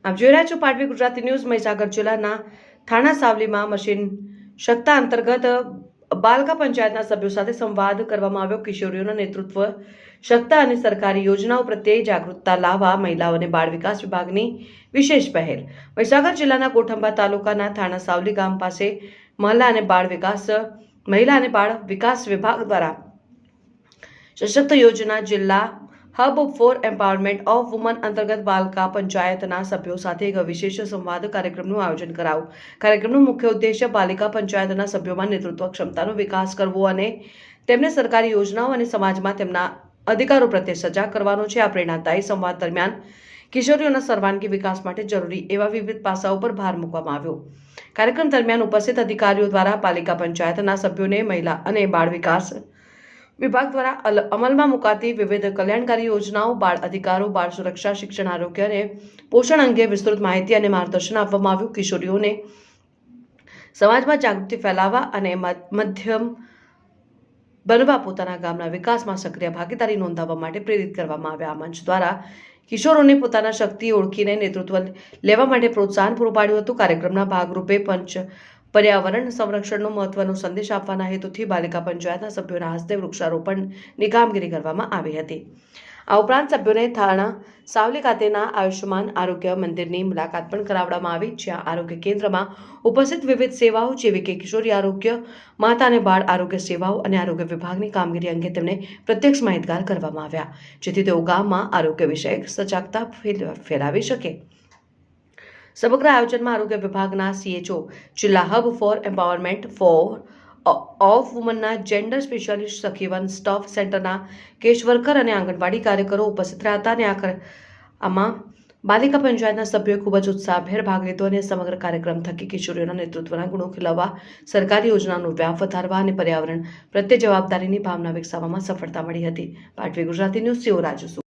આપ જોઈ રહ્યા છો પાટવી ગુજરાતી ન્યૂઝ. મહીસાગર જિલ્લાના થાણા સાવલીમાં મિશન શક્તિ અંતર્ગત બાલકા પંચાયતના સભ્યો સાથે સંવાદ કરવામાં આવ્યો. કિશોરીઓના નેતૃત્વ શક્તિ અને સરકારી યોજનાઓ પ્રત્યે જાગૃતતા લાવવા મહિલા અને બાળ વિકાસ વિભાગની વિશેષ પહેલ. મહીસાગર જિલ્લાના કોઠંબા તાલુકાના થાણા સાવલી ગામ પાસે મહિલા અને બાળ વિકાસ વિભાગ દ્વારા સશક્ત યોજના જિલ્લા hub for empowerment of woman અંતર્ગત બાલકા પંચાયતના સભ્યો સાથે એક વિશેષ સંવાદ કાર્યક્રમનું આયોજન કરાયું. કાર્યક્રમનો મુખ્ય ઉદ્દેશ્ય બાલિકા પંચાયતના સભ્યોમાં નેતૃત્વ ક્ષમતાનો વિકાસ કરવો અને તેમને સરકારી યોજનાઓ અને સમાજમાં તેમના અધિકારો પ્રત્યે સજાગ કરવાનો છે. આ પ્રેરણાદાયી સંવાદ દરમિયાન કિશોરીઓના સર્વાંગી વિકાસ માટે જરૂરી એવા વિવિધ પાસાઓ પર ભાર મૂકવામાં આવ્યો. કાર્યક્રમ દરમિયાન ઉપસ્થિત અધિકારીઓ દ્વારા પાલિકા પંચાયતના સભ્યોને મહિલા અને બાળ વિકાસ વિભાગ દ્વારા અમલમાં મુકાતી વિવિધ કલ્યાણકારી યોજનાઓ, બાળ અધિકારો, બાળ સુરક્ષા, શિક્ષણ, આરોગ્ય અને પોષણ અંગે વિસ્તૃત માહિતી અને માર્ગદર્શન આપવામાં આવ્યું. કિશોરીઓને સમાજમાં જાગૃતિ ફેલાવવા અને મધ્યમ બનવા પોતાના ગામના વિકાસમાં સક્રિય ભાગીદારી નોંધાવવા માટે પ્રેરિત કરવામાં આવ્યા. આ મંચ દ્વારા કિશોરોને પોતાના શક્તિ ઓળખીને નેતૃત્વ લેવા માટે પ્રોત્સાહન પૂરું પાડ્યું હતું. કાર્યક્રમના ભાગરૂપે પર્યાવરણ સંરક્ષણનો મહત્વનો સંદેશ આપવાના હેતુથી બાલિકા પંચાયતના સભ્યોના હસ્તે વૃક્ષારોપણની કામગીરી કરવામાં આવી હતી. આ ઉપરાંત સભ્યોને થાણા સાવલી ખાતેના આયુષ્યમાન આરોગ્ય મંદિરની મુલાકાત પણ કરાવવામાં આવી, જ્યાં આરોગ્ય કેન્દ્રમાં ઉપસ્થિત વિવિધ સેવાઓ જેવી કે કિશોરી આરોગ્ય, માતા અને બાળ આરોગ્ય સેવાઓ અને આરોગ્ય વિભાગની કામગીરી અંગે તેમને પ્રત્યક્ષ માહિતગાર કરવામાં આવ્યા, જેથી તેઓ ગામમાં આરોગ્ય વિષયક સજાગતા ફેલાવી શકે. સમગ્ર આયોજનમાં આરોગ્ય વિભાગના CHO, જિલ્લા હબ ફોર એમ્પાવરમેન્ટ ઓફ વુમનના જેન્ડર સ્પેશિયાલિસ્ટ, સખીવન સ્ટાફ સેન્ટરના કેશ વર્કર અને આંગણવાડી કાર્યકરો ઉપસ્થિત રહ્યા હતા. અને આમાં બાલિકા પંચાયતના સભ્યોએ ખૂબ જ ઉત્સાહભેર ભાગ લીધો અને સમગ્ર કાર્યક્રમ થકી કિશોરીઓના નેતૃત્વના ગુણો ખીલવવા, સરકારી યોજનાનો વ્યાપ વધારવા અને પર્યાવરણ પ્રત્યે જવાબદારીની ભાવના વિકસાવવામાં સફળતા મળી હતી. પાટવી ગુજરાતી ન્યૂઝ, રાજુ.